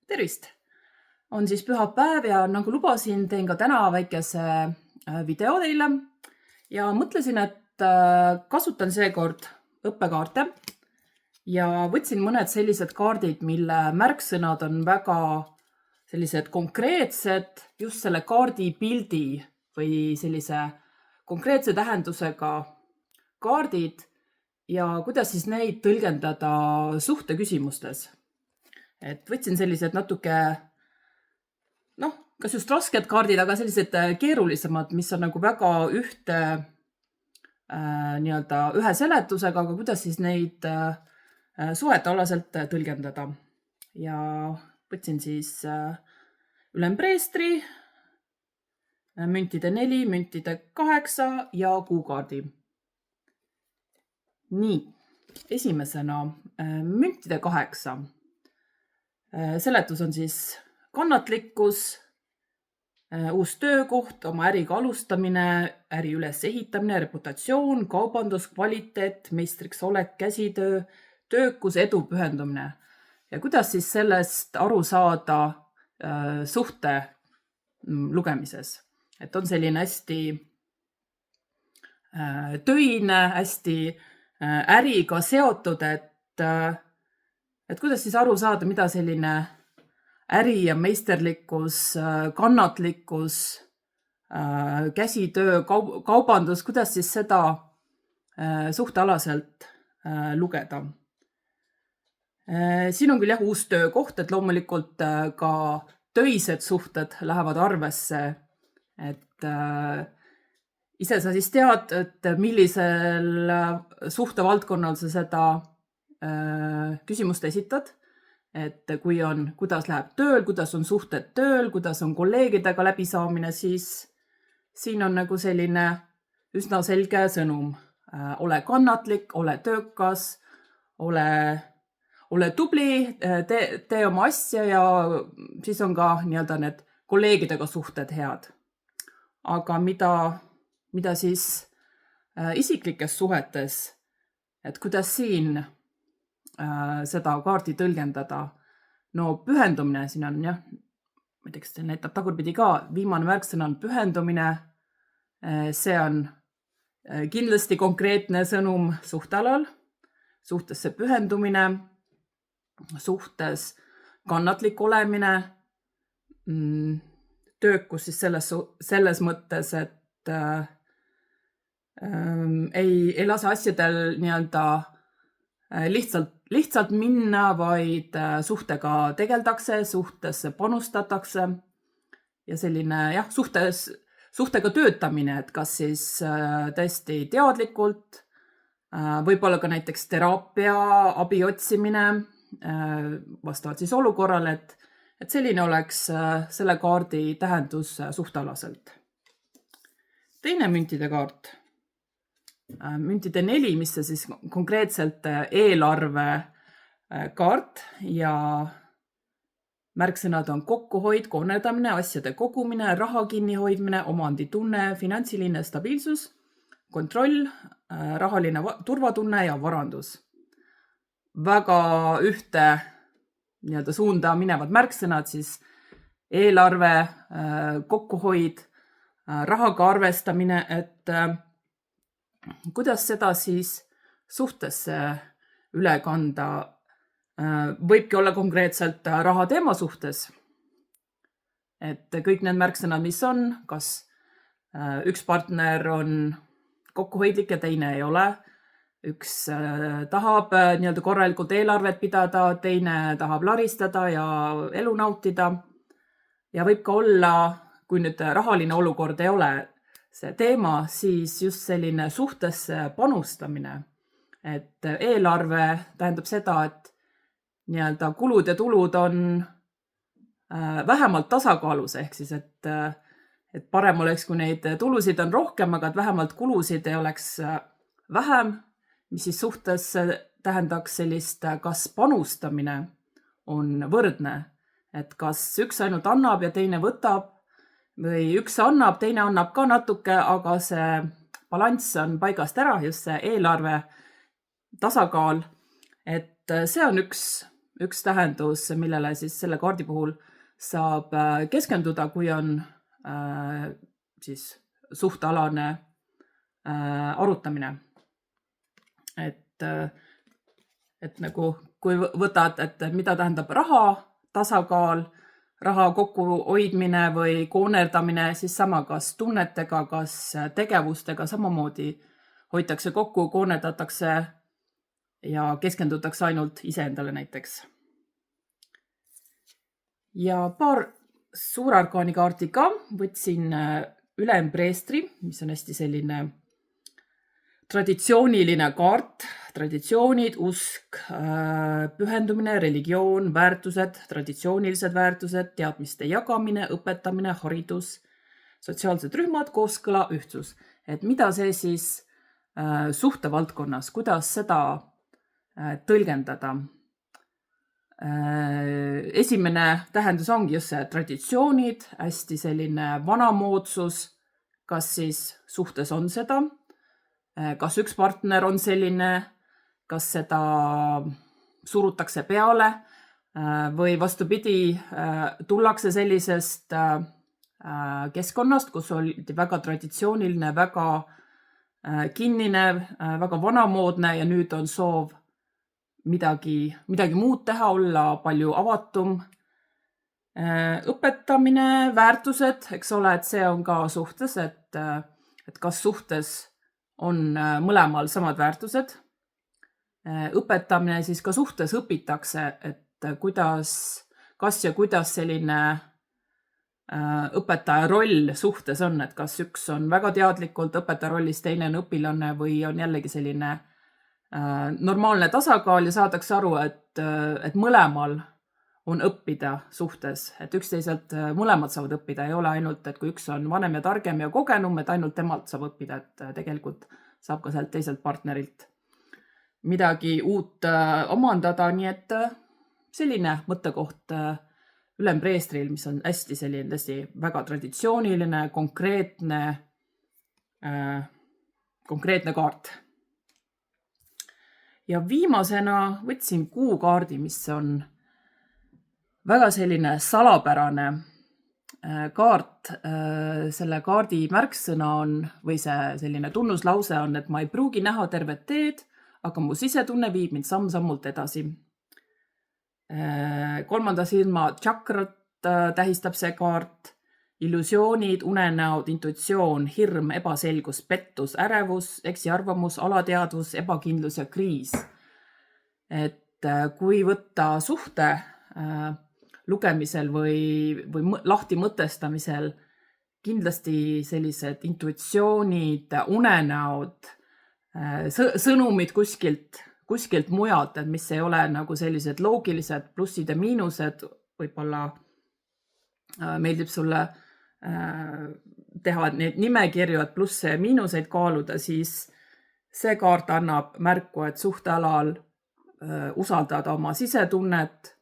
Tervist! On siis pühapäev ja nagu lubasin, teen ka täna väikese video teile ja mõtlesin, et kasutan seekord õppekaarte ja võtsin mõned sellised kaardid, mille märksõnad on väga sellised konkreetsed, just selle kaardi pildi või sellise konkreetse tähendusega kaardid ja kuidas siis neid tõlgendada suhteküsimustes. Et võtsin sellised natuke, kas just rasked kaardid, aga sellised keerulisemad, mis on nagu väga ühe seletusega, aga kuidas siis neid suhetealaselt tõlgendada. Ja võtsin siis ülempreestri, müntide 4, müntide 8 ja kuukaardi. Nii, esimesena müntide 8. Seletus on siis kannatlikkus, uus töökoht, oma äriga alustamine, äri ülesehitamine, reputatsioon, kaubandus, kvaliteet, meistriks olek, käsitöö, töökus, edu, pühendumine. Ja kuidas siis sellest aru saada suhte lugemises? Et on selline hästi töine, hästi äriga seotud, et kuidas siis aru saada, mida selline äri ja meisterlikkus, kannatlikkus, käsitöö, kaubandus, kuidas siis seda suhtealaselt lugeda. Siin on küll uus töökoht, et loomulikult ka töised suhted lähevad arvesse, et ise sa siis tead, et millisel suhtevaldkonnal sa seda küsimust esitad, et kui on, kuidas läheb tööl, kuidas on suhted tööl, kuidas on kolleegidega läbisaamine, siis siin on nagu selline üsna selge sõnum. Ole kannatlik, ole töökas, ole tubli, tee oma asja ja siis on ka need kolleegidega suhted head. Aga mida siis isiklikes suhetes, et kuidas siin seda kaardi tõlgendada? No pühendumine siin on ma ei tea, kas see näitab tagurpidi ka, viimane märksõna on pühendumine. See on kindlasti konkreetne sõnum suhtealal, suhtesse pühendumine, suhtes kannatlik olemine, töökus siis selles mõttes, et ei lase asjadel lihtsalt minna, vaid suhtega tegeldakse, suhtesse panustatakse ja selline suhtega töötamine, et kas siis tõesti teadlikult, võib-olla ka näiteks teraapia, abi otsimine, vastavalt siis olukorrale, et selline oleks selle kaardi tähendus suhtealaselt. Teine müntide kaart. Müntide 4, mis see siis konkreetselt eelarve kaart ja märksõnad on kokkuhoid, konerdamine, asjade kogumine, raha kinnihoidmine, omanditunne, finantsiline stabiilsus, kontroll, rahaline turvatunne ja varandus. Väga ühte suunda minevad märksõnad, siis eelarve, kokkuhoid, rahaga arvestamine, et kuidas seda siis suhtesse üle kanda? Võibki olla konkreetselt raha teema suhtes. Et kõik need märksõnad, mis on, kas üks partner on kokkuhoidlik ja teine ei ole. Üks tahab korralikult eelarvet pidada, teine tahab laristada ja elu nautida. Ja võib ka olla, kui nüüd rahaline olukord ei ole see teema, siis just selline suhtesse panustamine. Et eelarve tähendab seda, et kulud ja tulud on vähemalt tasakaalus, ehk siis, et parem oleks, kui neid tulusid on rohkem, aga et vähemalt kulusid ei oleks vähem, mis siis suhtes tähendaks sellist, kas panustamine on võrdne, et kas üks ainult annab ja teine võtab, või üks annab, teine annab ka natuke, aga see balanss on paigast ära, just see eelarve tasakaal, et see on üks üks tähendus, millele siis selle kaardi puhul saab keskenduda, kui on siis suhtealane arutamine. Et nagu, kui võtad, et mida tähendab raha tasakaal, raha kokkuhoidmine või koonerdamine, siis sama kas tunnetega, kas tegevustega samamoodi hoitakse kokku, koonerdatakse ja keskendutakse ainult iseendale näiteks. Ja paar suurarkaani kaarti ka võtsin ülempreestri, mis on hästi selline traditsiooniline kaart, traditsioonid, usk, pühendumine, religioon, väärtused, traditsioonilised väärtused, teadmiste jagamine, õpetamine, haridus, sotsiaalsed rühmad, kooskõla, ühtsus. Et mida see siis suhtevaldkonnas, kuidas seda tõlgendada? Esimene tähendus ongi just see traditsioonid, hästi selline vanamoodsus, kas siis suhtes on seda, kas üks partner on selline, kas seda surutakse peale või vastupidi, tullakse sellisest keskkonnast, kus oli väga traditsiooniline, väga kinnine, väga vanamoodne ja nüüd on soov midagi muud teha, olla palju avatum. Õpetamine, väärtused, eks ole, et see on ka suhtes, et kas suhtes on mõlemal samad väärtused. Õpetamine siis ka suhtes õpitakse, et kas ja kuidas selline õpetaja roll suhtes on, et kas üks on väga teadlikult õpetaja rollis, teine on õpilane või on jällegi selline normaalne tasakaal ja saadakse aru, et mõlemal on õppida suhtes, et üksteiselt mõlemad saavad õppida, ei ole ainult, et kui üks on vanem ja targem ja kogenum, et ainult temalt saab õppida, et tegelikult saab ka sealt teiselt partnerilt midagi uut omandada, nii et selline mõttekoht ülempreestril, mis on hästi selline tõesti väga traditsiooniline, konkreetne kaart. Ja viimasena võtsin kuukaardi, mis on väga selline salapärane kaart. Selle kaardi märksõna on, või see selline tunnuslause on, et ma ei pruugi näha tervet teed, aga mu sisetunne viib mind samm-sammult edasi. Kolmanda silma tšakrat tähistab see kaart. Illusioonid, unenäod, intuitsioon, hirm, ebaselgus, pettus, ärevus, eksiarvamus, alateadvus, ebakindlus ja kriis. Et kui võtta suhte lugemisel või lahti mõtestamisel kindlasti sellised intuitsioonid, unenäod, sõnumid kuskilt mujalt, et mis ei ole nagu sellised loogilised plussid ja miinused, võib-olla meeldib sulle teha neid nimekirju, et plusse ja miinuseid kaaluda, siis see kaart annab märku, et suhtealal usaldada oma sisetunnet.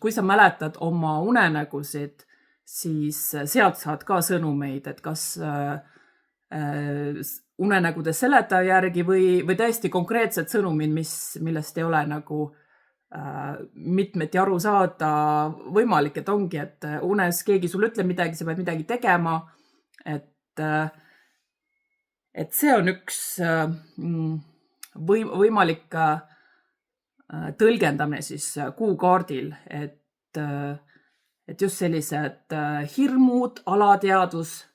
Kui sa mäletad oma unenägusid, siis sealt saad ka sõnumeid, et kas unenägude seletaja järgi või täiesti konkreetsed sõnumid, millest ei ole nagu mitmeti aru saada võimalik, et ongi, et unes keegi sulle ütleb midagi, sa pead midagi tegema, et see on üks võimalik tõlgendamine siis kuukaardil, et just sellised hirmud, alateadvus,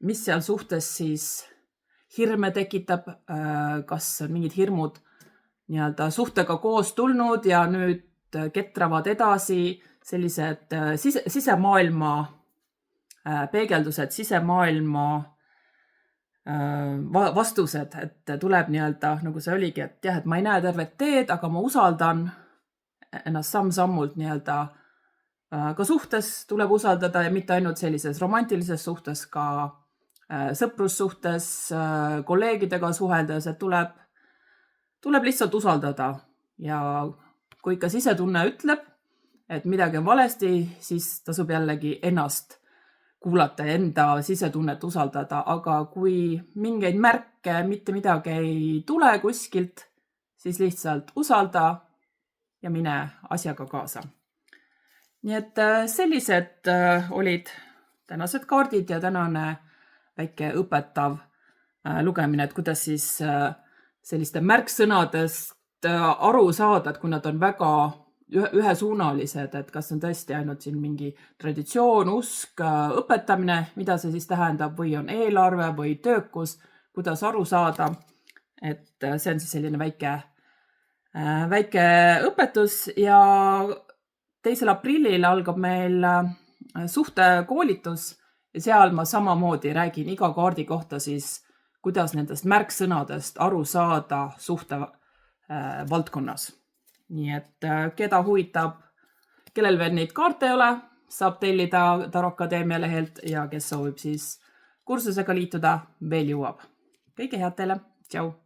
mis seal suhtes siis hirme tekitab, kas on mingid hirmud nii-öelda suhtega koos tulnud ja nüüd ketravad edasi, sellised sisemaailma peegeldused, sisemaailma vastused, et tuleb nii-öelda, nagu see oligi, et jah, et ma ei näe tervet teed, aga ma usaldan ennast samm-sammult nii-öelda ka suhtes tuleb usaldada ja mitte ainult sellises romantilises suhtes, ka sõprussuhtes, kolleegidega suheldes, et tuleb lihtsalt usaldada ja kui ikka sisetunne ütleb, et midagi on valesti, siis tasub jällegi ennast kuulata ja enda sisetunnet usaldada, aga kui mingeid märke mitte midagi ei tule kuskilt, siis lihtsalt usalda ja mine asjaga kaasa. Nii et sellised olid tänased kaardid ja tänane väike õpetav lugemine, et kuidas siis selliste märksõnadest aru saada, et kui nad on väga ühesuunalised, et kas on tõesti ainult siin mingi traditsioon, usk, õpetamine, mida see siis tähendab, või on eelarve või töökus, kuidas aru saada. Et see on siis selline väike õpetus ja 2. aprillil algab meil suhtekoolitus ja seal ma samamoodi räägin iga kaardi kohta siis, kuidas nendest märksõnadest aru saada suhte valdkonnas. Nii et keda huvitab, kellel veel neid kaarte ei ole, saab tellida Tarot Akadeemia lehelt ja kes soovib siis kursusega liituda, veel jõuab. Kõige head teile! Tšau!